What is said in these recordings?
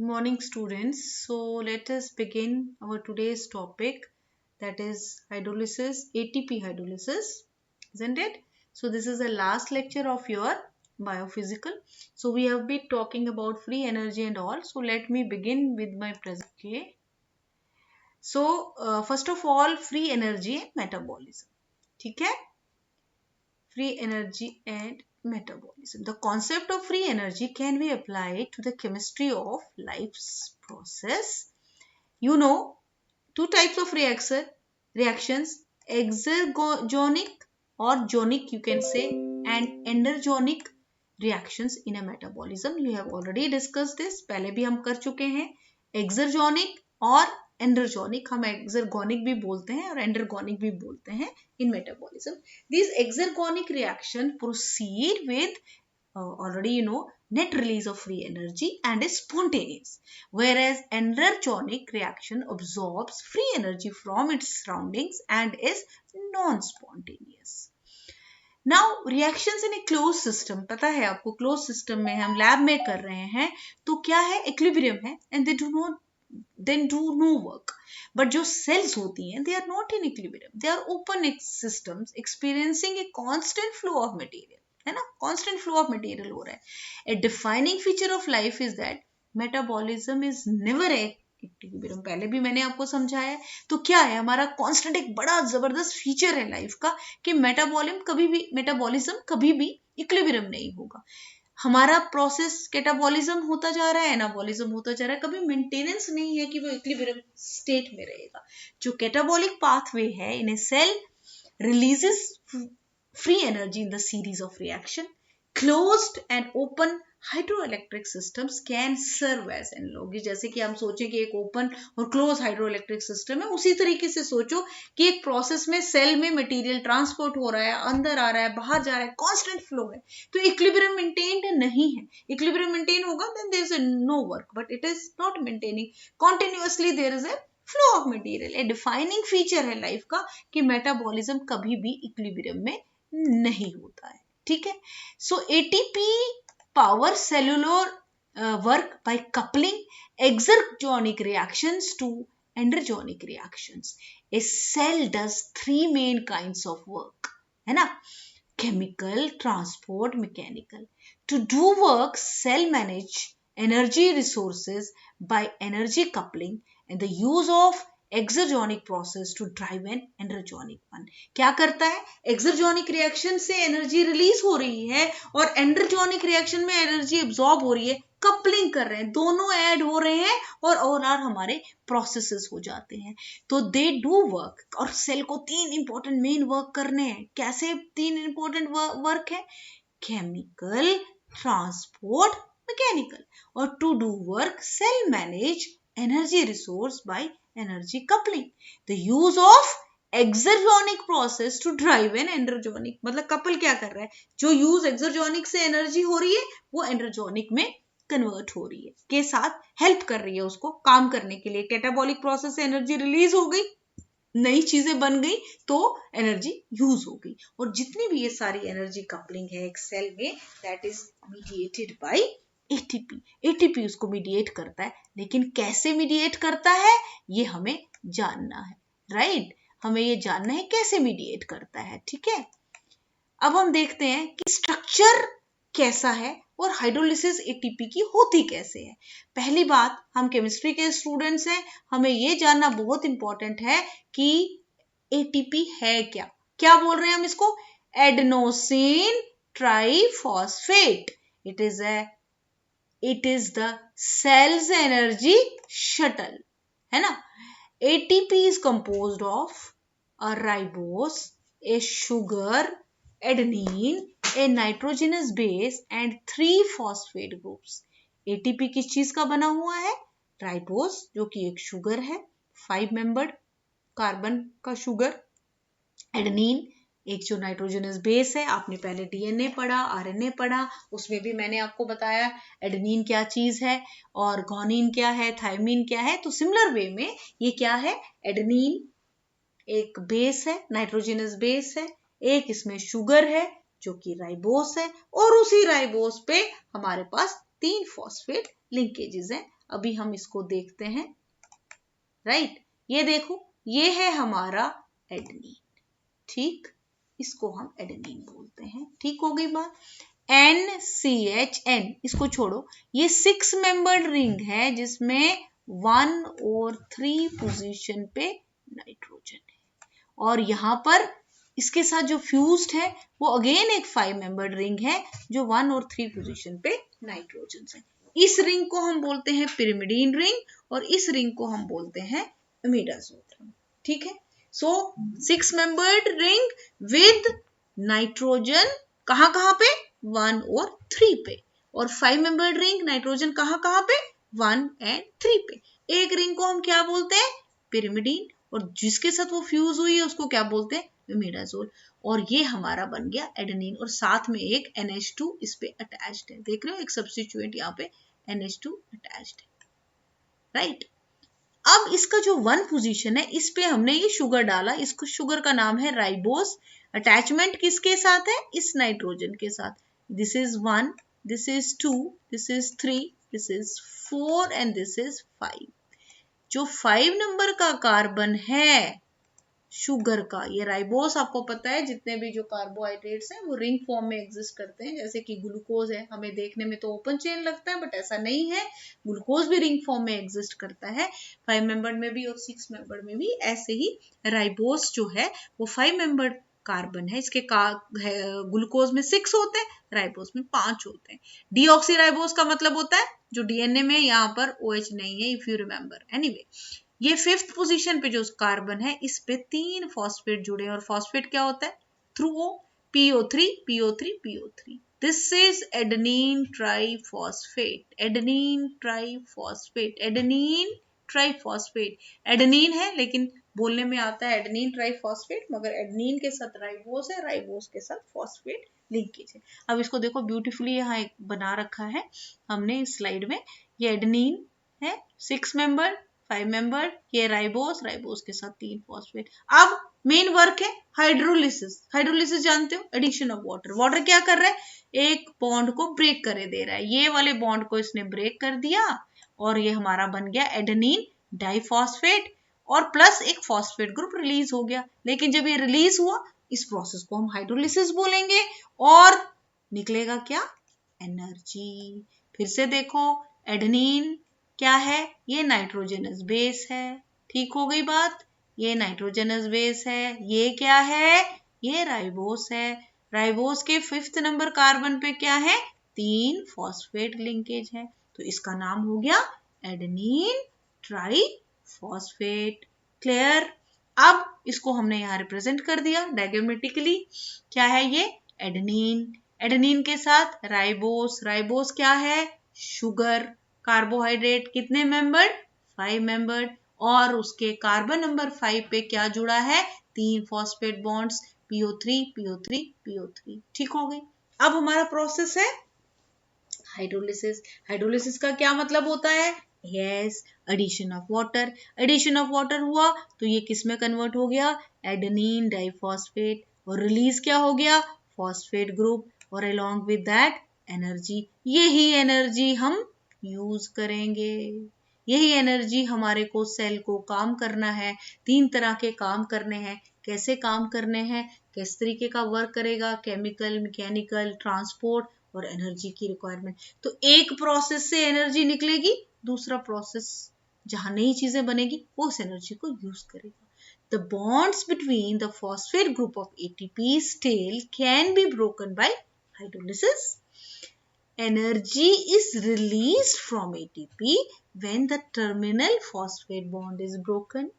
Morning students. So let us begin our today's topic, that is hydrolysis, ATP hydrolysis, isn't it? So this is the last lecture of your biophysical. So we have been talking about free energy and all. So let me begin with my present. Okay. So first of all, free energy and metabolism. ठीक है? Free energy and metabolism. The concept of free energy can be applied to the chemistry of life's process. You know, two types of reactions, exergonic or jonic you can say, and endergonic reactions in a metabolism. You have already discussed this, पहले भी हम कर चुके हैं. Exergonic और एंडरजोनिक, हम एक्सर्गोनिक भी बोलते हैं और एंडरगोनिक भी बोलते हैं in metabolism. These exergonic reaction proceed with already you know net release of free energy and is spontaneous, whereas endergonic reaction absorbs free energy from its surroundings and is non-spontaneous. Now reactions in a closed system, पता है आपको closed system में हम lab में कर रहे हैं तो क्या है, equilibrium है and they do no work. But जो cells होती हैं they are not in equilibrium, they are open systems experiencing a constant flow of material, है ना, constant flow of material हो रहा है. A defining feature of life is that metabolism is never a equilibrium, पहले भी मैंने आपको समझाया है. तो क्या है हमारा कांस्टेंट, एक बड़ा जबरदस्त फीचर है लाइफ का कि मेटाबॉलिज्म कभी भी इक्विलिब्रियम नहीं होगा. हमारा प्रोसेस कैटाबॉलिज्म होता जा रहा है, एनाबॉलिज्म होता जा रहा है, कभी मेंटेनेंस नहीं है कि वो इक्विलिब्रियम स्टेट में रहेगा. जो कैटाबॉलिक पाथवे है in a cell releases free energy in the series of reaction. Closed and open hydroelectric systems can serve as analog. जैसे कि हम सोचें कि एक ओपन और क्लोज हाइड्रोइलेक्ट्रिक सिस्टम है, उसी तरीके से सोचो कि एक प्रोसेस में सेल में मटेरियल ट्रांसपोर्ट हो रहा है, अंदर आ रहा है, बाहर जा रहा है, कांस्टेंट फ्लो है. तो इक्विलिब्रियम मेंटेन्ड नहीं है. इक्विलिब्रियम मेंटेन होगा then there is no work, but it is not maintaining continuously, there is a flow of material. A defining feature है लाइफ का कि मेटाबॉलिज्म कभी भी इक्विलिब्रियम में नहीं होता है. ठीक है. सो ATP power cellular work by coupling exergonic reactions to endergonic reactions. A cell does three main kinds of work, है ना, chemical, transport, mechanical. To do work, cell manage energy resources by energy coupling and the use of exergonic process to drive an endergonic one. क्या करता है, exergonic reaction से energy release हो रही है और एंडरजोनिक रिएक्शन में एनर्जी एब्जॉर्ब हो रही है, कपलिंग कर रहे हैं, दोनों ऐड हो रहे हैं और हमारे प्रोसेसेस हो जाते हैं. तो दे डू वर्क, और सेल को तीन इंपॉर्टेंट मेन वर्क करने हैं. कैसे तीन इंपॉर्टेंट वर्क है, केमिकल, ट्रांसपोर्ट, मैकेनिकल. और to do work cell manage energy resource by energy coupling. The use of exergonic process to drive an endergonic, मतलब कपल क्या कर रहा है, जो यूज एक्सरजोनिक से एनर्जी हो रही है वो एंडरजोनिक में कन्वर्ट हो रही है, के साथ हेल्प कर रही है उसको काम करने के लिए. कैटाबॉलिक प्रोसेस से एनर्जी रिलीज हो गई, नई चीजें बन गई, तो एनर्जी यूज हो गई. और जितनी भी ये सारी एनर्जी कपलिंग है एक सेल में, that is mediated by ATP. ATP उसको मीडिएट करता है, लेकिन कैसे मीडिएट करता है ये हमें जानना है. राइट, हमें ये जानना है कैसे मीडिएट करता है. ठीक है. अब हम देखते हैं कि स्ट्रक्चर कैसा है और हाइड्रोलिसिस एटीपी की होती कैसे है. पहली बात, हम केमिस्ट्री के स्टूडेंट्स हैं, हमें ये जानना बहुत इंपॉर्टेंट है कि एटीपी है क्या. क्या बोल रहे हैं हम इसको, adenosine triphosphate. it is the cell's energy shuttle, है ना. ATP is composed of a ribose, a sugar, adenine, a nitrogenous base and 3 phosphate groups. ATP किस चीज का बना हुआ है, राइबोस जो कि एक शुगर है, 5 मेंबर्ड कार्बन का शुगर, एडेनिन एक जो नाइट्रोजनस बेस है, आपने पहले डीएनए पढ़ा, आरएनए पढ़ा, उसमें भी मैंने आपको बताया एडेनिन क्या चीज है और गुआनिन क्या है, थायमिन क्या है. तो सिमिलर वे में ये क्या है, एडेनिन एक बेस है, नाइट्रोजनस बेस है, एक इसमें शुगर है जो कि राइबोस है, और उसी राइबोस पे हमारे पास 3 फॉस्फेट लिंकेजेस हैं अभी हम इसको देखते हैं, राइट। ये देखो, ये है हमारा एडेनिन, ठीक, इसको हम एडेनिन बोलते हैं, ठीक हो गई बात। NCHN, इसको छोड़ो, ये 6 मेंबर्ड रिंग है जिसमें 1 और 3 पोजीशन पे नाइट्रोजन है, और यहां पर इसके साथ जो फ्यूज्ड है वो अगेन एक 5 मेंबर्ड रिंग है जो 1 और 3 पोजीशन पे नाइट्रोजन है। इस रिंग को हम बोलते हैं पिरिमिडीन रिंग, और इस रिंग को हम बोलते हैं इमिडाजोल रिंग, ठीक है। सो 6 मेंबर्ड रिंग विद नाइट्रोजन कहां कहां पे, 1 और 3 पे, और 5 मेंबर्ड रिंग नाइट्रोजन कहां कहां पे, 1 और 3 पे। एक रिंग को हम क्या बोलते हैं, पिरिमिडीन, और जिसके साथ वो फ्यूज हुई है उसको क्या बोलते हैं, इमिडाजोल। और ये हमारा बन गया एडेनिन, और साथ में एक NH2 इस पे अटैच्ड है, देख रहे हो, एक सब्स्टिट्यूएंट यहाँ पे NH2 अटैच्ड है, राइट। अब इसका जो 1 पोजीशन है इस पे हमने ये शुगर डाला, इसको शुगर का नाम है राइबोस। अटैचमेंट किसके साथ है, इस नाइट्रोजन के साथ। This is 1, this is 2, this is 3, this is 4 and this is 5। जो 5 नंबर का कार्बन है शुगर का, ये राइबोस, आपको पता है जितने भी जो कार्बोहाइड्रेट्स हैं वो रिंग फॉर्म में एग्जिस्ट करते हैं, जैसे कि ग्लूकोज है, हमें देखने में तो ओपन चेन लगता है बट ऐसा नहीं है, ग्लूकोज भी रिंग फॉर्म में एग्जिस्ट करता है, 5 मेंबर में भी और 6 मेंबर में भी। ऐसे ही राइबोस जो है वो 5 मेंबर कार्बन है, इसके ग्लूकोज में 6 होते हैं, राइबोस में 5 होते हैं। डीऑक्सी राइबोस का मतलब होता है जो डीएनए में यहाँ पर OH नहीं है, इफ यू रिमेंबर। एनीवे, ये 5th पोजीशन पे जो कार्बन है इस पे 3 फॉस्फेट जुड़े हैं, और फॉस्फेट क्या होता है, through O, PO3 PO3 PO3। This is adenine triphosphate, adenine triphosphate, adenine triphosphate. Adenine है लेकिन बोलने में आता है एडेनिन ट्राइफॉस्फेट, मगर एडेनिन के साथ राइबोस है, राइबोस के साथ फॉस्फेट लिंकेज है। अब इसको देखो ब्यूटीफुली यहाँ एक बना रखा है हमने इस स्लाइड में, ये एडेनिन है 6 मेंबर, 5 मेंबर, ये राइबोस, राइबोस के साथ 3 फॉस्फेट। अब मेन वर्क है हाइड्रोलिसिस। हाइड्रोलिसिस जानते हो, एडिशन ऑफ वाटर। वाटर क्या कर रहा है, एक बॉन्ड को ब्रेक करे दे रहा है, ये वाले बॉन्ड को इसने ब्रेक कर दिया और ये हमारा बन गया एडेनिन डाइफॉस्फेट, और प्लस एक फॉस्फेट ग्रुप रिलीज हो गया। लेकिन जब ये रिलीज हुआ, इस प्रोसेस को हम हाइड्रोलिसिस बोलेंगे, और निकलेगा क्या, एनर्जी। फिर से देखो, एडेनिन क्या है, ये नाइट्रोजनस बेस है, ठीक हो गई बात, ये नाइट्रोजनस बेस है। ये क्या है, ये राइबोस है। राइबोस के 5th नंबर कार्बन पे क्या है, 3 फॉस्फेट लिंकेज है, तो इसका नाम हो गया एडेनिन ट्राइफॉस्फेट। क्लियर। अब इसको हमने यहाँ रिप्रेजेंट कर दिया डायग्रामेटिकली, क्या है ये, एडेनिन, एडेनिन के साथ राइबोस, राइबोस क्या है, शुगर, कार्बोहाइड्रेट, कितने मेंबर्ड, 5 मेंबर्ड, और उसके कार्बन नंबर 5 पे क्या जुड़ा है, 3 phosphate bonds, PO3 PO3 PO3, ठीक हो गई। अब हमारा प्रोसेस है हाइड्रोलिसिस। हाइड्रोलिसिस का क्या मतलब होता है, yes, addition of water. Addition of water हुआ तो ये किस में कन्वर्ट हो गया, एडेनिन डाइफॉस्फेट, और रिलीज क्या हो गया, फॉस्फेट ग्रुप, और अलोंग विद दैट एनर्जी। यही एनर्जी हम यूज करेंगे, यही एनर्जी हमारे को सेल को काम करना है। 3 तरह के काम करने हैं, कैसे काम करने हैं, किस तरीके का वर्क करेगा, केमिकल, मैकेनिकल, ट्रांसपोर्ट और एनर्जी की रिक्वायरमेंट। तो एक प्रोसेस से एनर्जी निकलेगी, दूसरा प्रोसेस जहां नई चीजें बनेगी वो उस एनर्जी को यूज करेगा। The bonds between the phosphate group of ATP's tail can be broken by hydrolysis. Energy is released from ATP when the terminal phosphate bond is broken.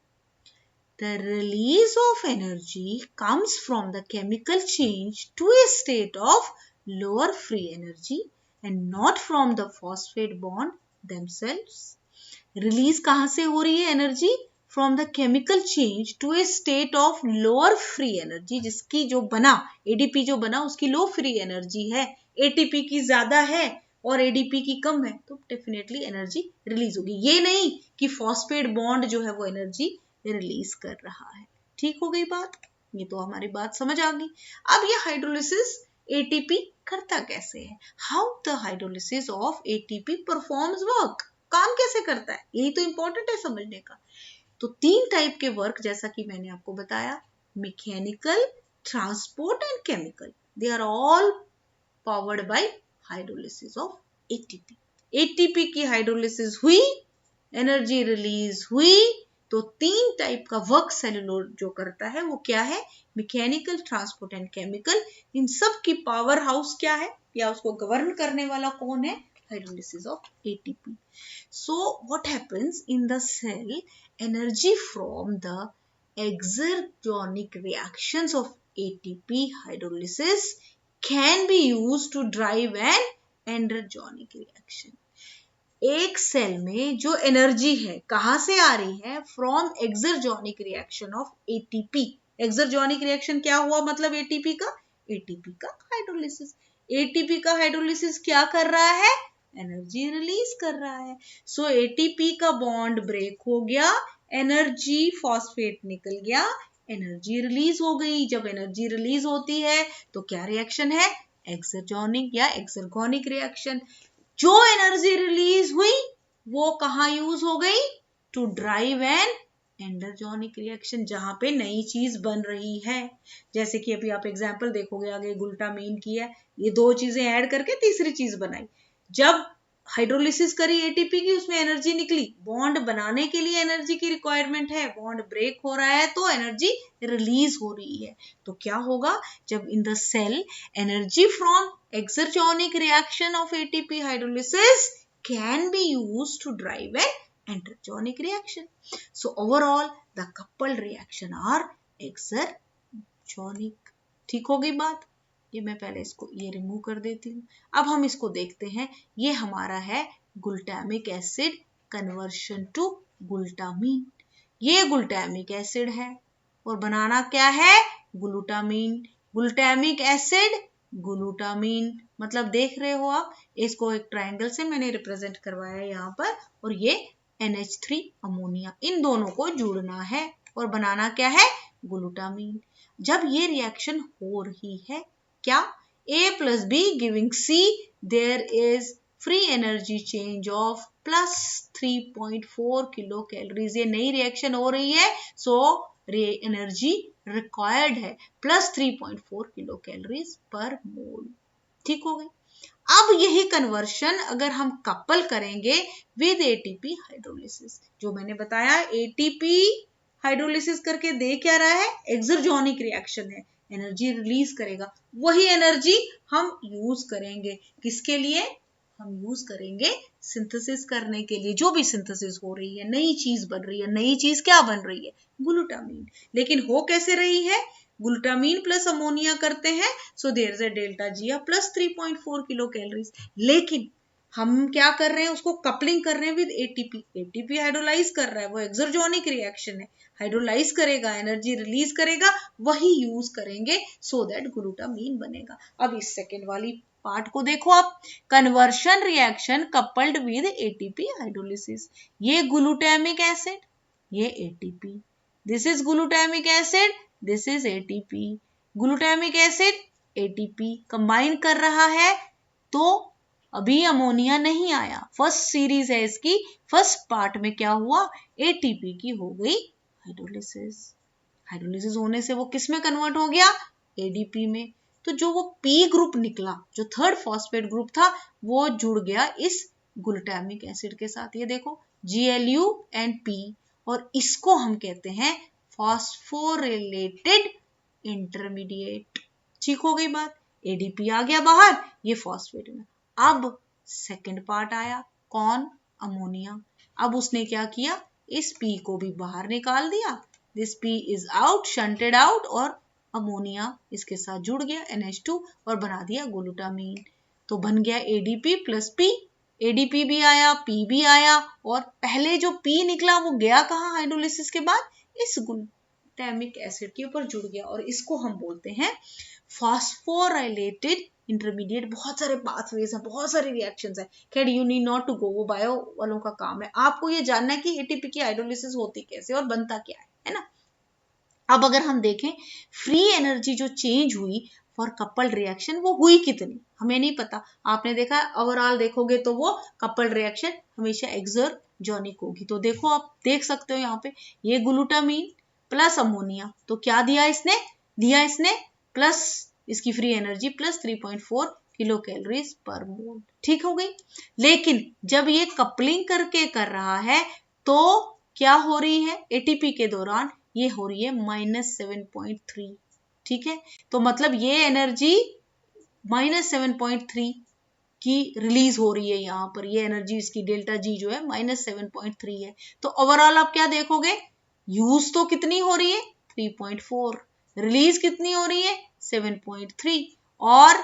The release of energy comes from the chemical change to a state of lower free energy and not from the phosphate bond themselves. Release कहाँ से हो रही है energy, from the chemical change to a state of lower free energy, जिसकी जो बना ADP जो बना उसकी लो फ्री एनर्जी है, एटीपी की ज्यादा है और एडीपी की कम है, तो डेफिनेटली एनर्जी रिलीज होगी। ये नहीं कि फॉस्फेट बॉन्ड जो है वो एनर्जी रिलीज कर रहा है, ठीक हो गई बात, ये तो हमारी बात समझ आ गई। अब ये हाइड्रोलिसिस एटीपी करता कैसे है, how the hydrolysis of ATP performs work, काम कैसे करता है, यही तो इंपॉर्टेंट है समझने का। तो 3 टाइप के वर्क जैसा कि मैंने आपको बताया, mechanical, transport and chemical, they are all powered by hydrolysis of ATP. ATP की हाइड्रोलिसिस हुई, एनर्जी रिलीज हुई, तो 3 टाइप का वर्क सेलुलोज जो करता है वो क्या है, मैकेनिकल, ट्रांसपोर्ट एंड केमिकल। इन सब की पावर हाउस क्या है या उसको गवर्न करने वाला कौन है, hydrolysis of ATP. So what happens in the cell, energy from the exergonic reactions of ATP hydrolysis can be used to drive an endergonic reaction. एक सेल में जो एनर्जी है कहां से आ रही है, from exergonic reaction of ATP. Exergonic reaction क्या हुआ, मतलब एटीपी का हाइड्रोलिसिस। एटीपी का हाइड्रोलिसिस क्या कर रहा है, एनर्जी रिलीज कर रहा है। सो एटीपी का बॉन्ड ब्रेक हो गया, एनर्जी फॉस्फेट निकल गया, एनर्जी रिलीज हो गई। जब एनर्जी रिलीज होती है तो क्या रिएक्शन है, एक्सरजोनिक या एक्सर्गोनिक रिएक्शन। जो एनर्जी रिलीज हुई वो कहां यूज हो गई, टू ड्राइव एन एंडरजोनिक रिएक्शन, जहां पे नई चीज बन रही है। जैसे कि अभी आप एग्जांपल देखोगे आगे, ग्लूटामीन की है, ये 2 चीजें ऐड करके तीसरी चीज बनाई। जब हाइड्रोलिसिस करी एटीपी की, उसमें एनर्जी निकली, बॉन्ड बनाने के लिए एनर्जी की रिक्वायरमेंट है, बॉन्ड ब्रेक हो रहा है तो एनर्जी रिलीज हो रही है। तो क्या होगा, जब in the cell energy from exergonic reaction of ATP hydrolysis can be used to drive an endergonic reaction. So overall the coupled reaction are exergonic. ठीक हो गई बात, ये मैं पहले इसको ये रिमूव कर देती हूँ। अब हम इसको देखते हैं, ये हमारा है glutamic acid conversion to glutamine. ये ग्लूटामिक एसिड है और बनाना क्या है, ग्लूटामीन। ग्लूटामिक एसिड, ग्लूटामीन, मतलब देख रहे हो आप, इसको एक ट्रायंगल से मैंने रिप्रेजेंट करवाया है यहाँ पर, और ये NH3 अमोनिया, इन दोनों को जोड़ना है और बनाना क्या है, ग्लूटामीन। जब ये रिएक्शन हो रही है, क्या, A plus B giving C, there is free energy change of plus 3.4 kilo calories. ये नई रिएक्शन हो रही है, सो एनर्जी रिक्वायर्ड है plus 3.4 kilo calories per mole. ठीक हो गई। अब यही कन्वर्शन अगर हम कपल करेंगे विद एटीपी हाइड्रोलिसिस, जो मैंने बताया एटीपी हाइड्रोलिसिस करके दे क्या रहा है, एक्सर्जोनिक रिएक्शन है, एनर्जी रिलीज करेगा। वही एनर्जी हम यूज करेंगे किसके लिए, हम यूज करेंगे सिंथेसिस करने के लिए। जो भी सिंथेसिस हो रही है, नई चीज बन रही है, नई चीज क्या बन रही है, ग्लूटामीन। लेकिन हो कैसे रही है, ग्लूटामीन प्लस अमोनिया करते हैं, so there is a delta G plus 3.4 kilo calories. लेकिन हम क्या कर रहे हैं, उसको कपलिंग कर रहे हैं विद एटीपी। एटीपी हाइड्रोलाइज कर रहा है, वो एक्सर्जोनिक रिएक्शन है, हाइड्रोलाइज करेगा, एनर्जी रिलीज करेगा, वही यूज करेंगे सो दैट ग्लूटामीन बनेगा। अब इस सेकेंड वाली पार्ट को देखो आप, conversion reaction coupled with ATP hydrolysis. ये ग्लूटामिक एसिड, ये ATP, this is glutamic acid, this is ATP. Glutamic acid ATP combine कर रहा है, तो अभी अमोनिया नहीं आया, फर्स्ट सीरीज है इसकी, फर्स्ट पार्ट में क्या हुआ, एटीपी की हो गई हाइड्रोलिसिस। हाइड्रोलिसिस होने से वो किस में कन्वर्ट हो गया, एडीपी में। तो जो वो पी ग्रुप निकला, जो थर्ड फॉस्फेट ग्रुप था, वो जुड़ गया इस ग्लूटामिक एसिड के साथ। ये देखो GLU एंड P, और इसको हम कहते हैं फॉस्फोरिलेटेड इंटरमीडिएट। ठीक हो गई बात, एडीपी आ गया बाहर, ये फॉस्फेट में। अब सेकंड पार्ट आया, कौन, अमोनिया। अब उसने क्या किया, इस पी को भी बाहर निकाल दिया, this P is out, shunted out, और अमोनिया इसके साथ जुड़ गया NH2 और बना दिया ग्लूटामीन। तो बन गया ADP प्लस P। ADP भी आया, P भी आया, और पहले जो P निकला वो गया कहाँ, हाइड्रोलिसिस के बाद इस ग्लूटामिक एसिड के ऊपर जुड़ गया, और इसको हम बोलते हैं फॉस्फोराइलेटेड इंटरमीडिएट। बहुत सारे पाथवेज हैं, बहुत सारे रिएक्शंस हैं, खैर you need not to go, वो बायो वालों का काम है। आपको ये जानना है कि एटीपी की हाइड्रोलिसिस होती कैसे और बनता क्या है ना। अब अगर हम देखें, फ्री एनर्जी जो चेंज हुई फॉर कपल्ड रिएक्शन वो हुई कितनी हमें नहीं पता। आपने देखा ओवरऑल देखोगे तो वो कपल्ड रिएक्शन हमेशा एक्सर्जोनिक होगी। तो देखो आप देख सकते हो यहाँ पे ये ग्लूटामीन प्लस अमोनिया, तो क्या दिया इसने प्लस इसकी free energy plus 3.4 kilo calories per mole, ठीक हो गई। लेकिन जब ये कपलिंग करके कर रहा है तो क्या हो रही है एटीपी के दौरान, ये हो रही है -7.3, ठीक है। तो मतलब ये एनर्जी -7.3 की रिलीज हो रही है यहाँ पर, ये एनर्जी इसकी डेल्टा जी जो है -7.3 है। तो ओवरऑल आप क्या देखोगे, यूज तो कितनी हो रही है 3.4, रिलीज कितनी हो रही है 7.3, और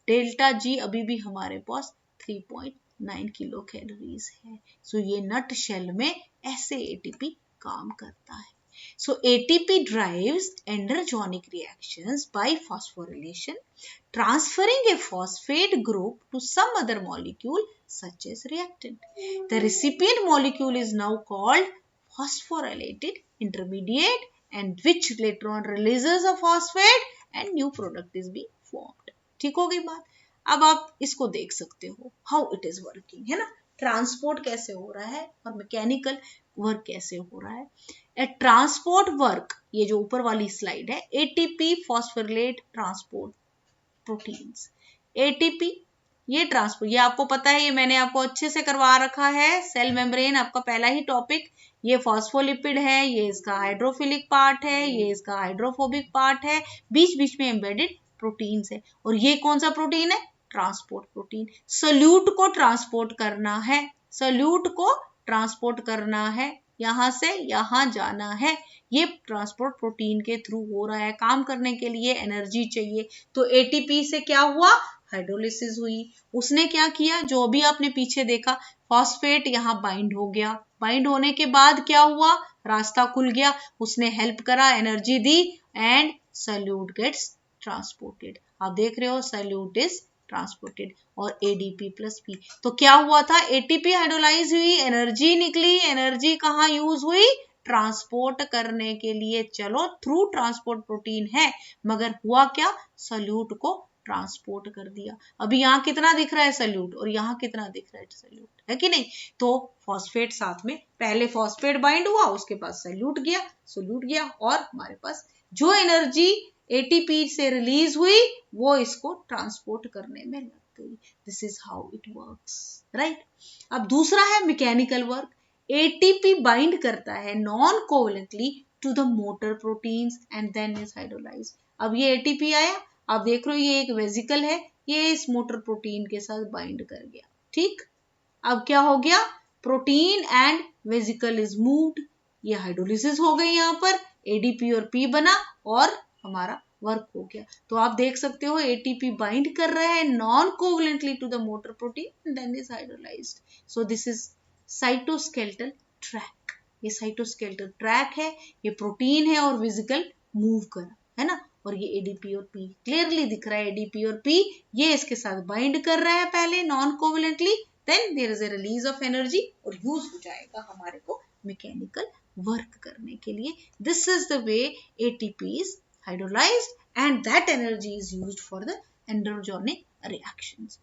डेल्टा जी अभी भी हमारे पास 3.9 किलो कैलोरीज है। सो ये नट शेल में ऐसे एटीपी काम करता है। So ATP drives endergonic reactions by phosphorylation, transferring a phosphate group to some other molecule such as reactant. The recipient molecule is now called phosphorylated intermediate, and which later on releases a phosphate and new product is being formed. ठीक हो गई बात। अब आप इसको देख सकते हो हाउ इट इज वर्किंग, है ना, ट्रांसपोर्ट कैसे हो रहा है और मैकेनिकल वर्क कैसे हो रहा है। ए ट्रांसपोर्ट वर्क, ये जो ऊपर वाली स्लाइड है, ATP phosphorylate transport proteins, ATP ये ट्रांसपोर्ट, ये आपको पता है, ये मैंने आपको अच्छे से करवा रखा है, सेल मेम्ब्रेन आपका पहला ही टॉपिक, ये फॉस्फोलिपिड है, ये इसका हाइड्रोफिलिक पार्ट है, ये इसका हाइड्रोफोबिक पार्ट है, बीच बीच में एम्बेडेड प्रोटीन्स है, और ये कौन सा प्रोटीन है, ट्रांसपोर्ट प्रोटीन। सोल्यूट को ट्रांसपोर्ट करना है, सोल्यूट को ट्रांसपोर्ट करना है, यहां से यहां जाना है, ये ट्रांसपोर्ट प्रोटीन के थ्रू हो रहा है। काम करने के लिए एनर्जी चाहिए, तो एटीपी से क्या हुआ, हाइड्रोलिसिस हुई। उसने क्या किया, जो भी आपने पीछे देखा, फॉस्फेट यहाँ बाइंड हो गया, बाइंड होने के बाद क्या हुआ, रास्ता खुल गया, उसने हेल्प करा, एनर्जी दी, एंड सोल्यूट गेट्स ट्रांसपोर्टेड। आप देख रहे हो सोल्यूट इज ट्रांसपोर्टेड, और एडीपी प्लस पी, तो क्या हुआ था, एटीपी हाइड्रोलाइज हुई, एनर्जी निकली, एनर्जी कहाँ यूज हुई, ट्रांसपोर्ट करने के लिए। चलो थ्रू ट्रांसपोर्ट प्रोटीन है, मगर हुआ क्या, सोल्यूट को ट्रांसपोर्ट कर दिया। अभी यहाँ कितना दिख रहा है सोल्यूट, और यहाँ कितना दिख रहा है सोल्यूट, है कि नहीं। तो फॉस्फेट साथ में, पहले फॉस्फेट बाइंड हुआ, उसके बाद सोल्यूट गया, और हमारे पास जो एनर्जी एटीपी से रिलीज हुई वो इसको ट्रांसपोर्ट करने में लग गई। This is how it works, right. अब दूसरा है मैकेनिकल वर्क। एटीपी बाइंड करता है non covalently to the motor proteins and then is hydrolyzed. अब ये एटीपी आया, आप देख रहे हो ये एक वेजिकल है, ये इस मोटर प्रोटीन के साथ बाइंड कर गया, ठीक। अब क्या हो गया, protein and vesicle is moved, ये हाइड्रोलिसिस हो गई, यहाँ पर एडीपी और पी बना और हमारा वर्क हो गया। तो आप देख सकते हो एटीपी बाइंड कर रहा है non covalently to the motor protein, then is hydrolyzed. So this is cytoskeletal track, ये साइटोस्केलेटल ट्रैक है, ये प्रोटीन है और वेजिकल मूव कर, है ना, और ये एडीपी और पी क्लियरली दिख रहा है, एडीपी और पी ये इसके साथ बाइंड कर रहा है पहले non covalently, then there is a release of energy और यूज हो जाएगा हमारे को मैकेनिकल वर्क करने के लिए। This is the way ATP is hydrolyzed and that energy is used for the endergonic reactions।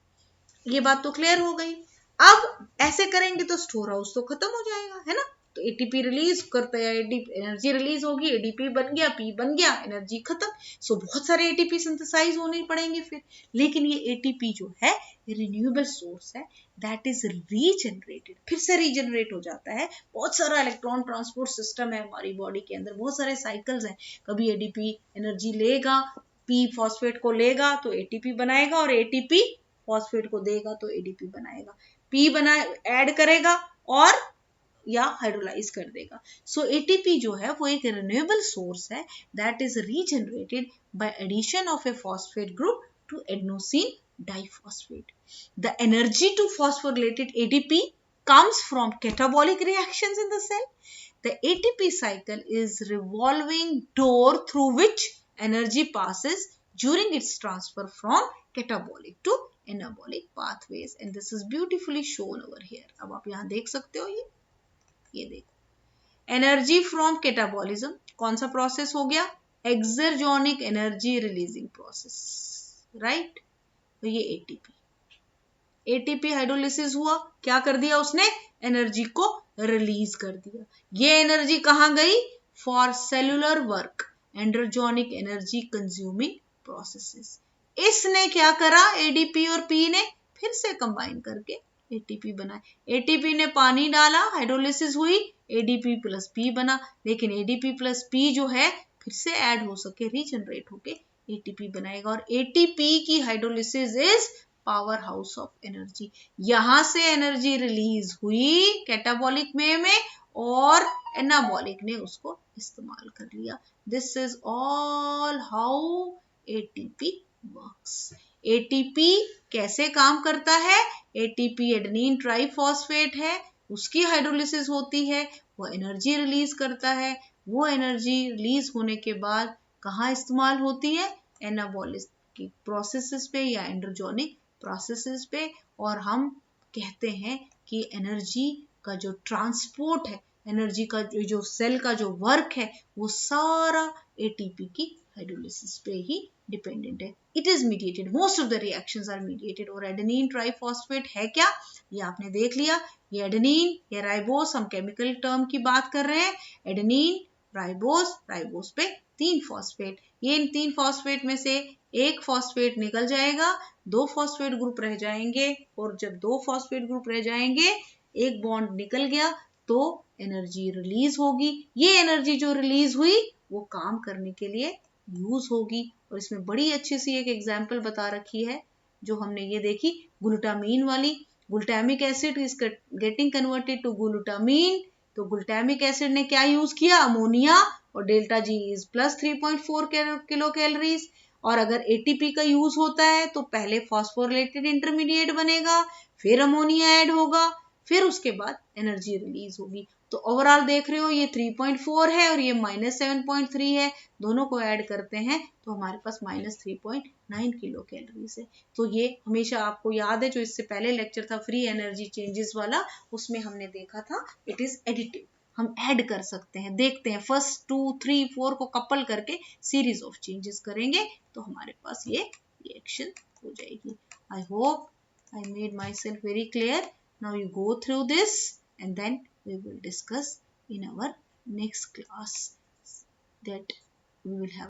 ये बात तो क्लियर हो गई। अब ऐसे करेंगे तो स्टोर हाउस तो खत्म हो जाएगा, है ना, तो एटीपी रिलीज करते हैं, एनर्जी रिलीज होगी, एडीपी बन गया, पी बन गया, एनर्जी खत्म। सो बहुत सारे एटीपी सिंथेसाइज होने पड़ेंगे फिर, लेकिन ये एटीपी जो है रिन्यूएबल सोर्स है, दैट इज रीजनरेटेड, फिर से रीजनरेट हो जाता है। बहुत सारा इलेक्ट्रॉन ट्रांसपोर्ट सिस्टम है हमारी बॉडी के अंदर, बहुत सारे साइकिल्स हैं, कभी एडीपी एनर्जी लेगा, पी फॉस्फेट को लेगा तो एटीपी बनाएगा, और एटीपी फॉस्फेट को देगा तो एडीपी बनाएगा, पी बना ऐड करेगा और या हाइड्रोलाइज कर देगा। सो एटीपी जो है वो एक रिन्यूएबल सोर्स है, that is regenerated by addition of a phosphate group to adenosine diphosphate. The energy to phosphorylated ATP comes from catabolic reactions in the cell. The ATP cycle is revolving door through which energy passes during its transfer from catabolic to anabolic pathways, and this is beautifully shown over here। अब आप यहाँ देख सकते हो, ये देखो energy from catabolism, कौन सा प्रोसेस हो गया, एक्सर्जोनिक एनर्जी रिलीजिंग प्रोसेस, राइट। तो ये एटीपी हाइड्रोलिसिस हुआ, क्या कर दिया उसने, एनर्जी को रिलीज कर दिया। ये एनर्जी कहाँ गई, for cellular work, endergonic energy consuming processes. इसने क्या करा, एडीपी और पी ने फिर से कंबाइन करके एटीपी बना। एटीपी ने पानी डाला, हाइड्रोलिसिस हुई, एडीपी प्लस पी बना, लेकिन एडीपी प्लस पी जो है फिर से ऐड हो सके, रीजनरेट होके एटीपी बनाएगा। और एटीपी की hydrolysis is power house of energy. यहां से एनर्जी रिलीज हुई कैटाबॉलिक में और एनाबॉलिक ने उसको इस्तेमाल कर लिया। This is all how ATP works. ATP कैसे काम करता है, एटीपी एडेनिन ट्राइफॉस्फेट है, उसकी हाइड्रोलिसिस होती है, वो एनर्जी रिलीज करता है। वो एनर्जी रिलीज होने के बाद कहाँ इस्तेमाल होती है, एनाबॉलिक की प्रोसेसेस पे या एंड्रोजोनिक प्रोसेसेस पे। और हम कहते हैं कि एनर्जी का जो ट्रांसपोर्ट है, एनर्जी का जो सेल का जो वर्क है, वो सारा एटीपी की हाइड्रोलिसिस पे ही डिपेंडेंट है। It is mediated, most of the reactions are mediated. और एडेनिन ट्राइफॉस्फेट है क्या, ये आपने देख लिया। ये एडेनिन या राइबोस, हम केमिकल टर्म की बात कर रहे हैं। एडेनिन, राइबोस, राइबोस पे 3 फॉस्फेट। ये इन 3 फॉस्फेट में से एक फॉस्फेट निकल जाएगा, 2 फॉस्फेट ग्रुप रह जाएंगे। और जब 2 फॉस्फेट ग्रुप रह जाएंगे, एक बॉन्ड निकल गया, तो एनर्जी रिलीज होगी। ये एनर्जी जो रिलीज हुई वो काम करने के लिए यूज होगी। और इसमें बड़ी अच्छी सी एक एग्जांपल बता रखी है जो हमने ये देखी, ग्लूटामीन वाली। Glutamic acid is getting converted to glutamine. तो ग्लूटामिक एसिड ने क्या यूज किया, अमोनिया, और delta G is plus 3.4 kilo calories. और अगर एटीपी का यूज होता है तो पहले फॉस्फोरिलेटेड इंटरमीडिएट बनेगा, फिर अमोनिया ऐड होगा, फिर उसके बाद एनर्जी रिलीज होगी। तो ओवरऑल देख रहे हो, ये 3.4 है और ये -7.3 है। दोनों को ऐड करते हैं तो हमारे पास -3.9 किलो कैलोरीज है। तो ये हमेशा आपको याद है, जो इससे पहले लेक्चर था फ्री एनर्जी चेंजेस वाला, उसमें हमने देखा था इट इज एडिटिव। हम ऐड कर सकते हैं, देखते हैं फर्स्ट 2 3 4 को कपल करके सीरीज ऑफ चेंजेस करेंगे तो हमारे पास ये रिएक्शन हो जाएगी। I hope I made myself very clear. Now you go through this and then we will discuss in our next class that we will have.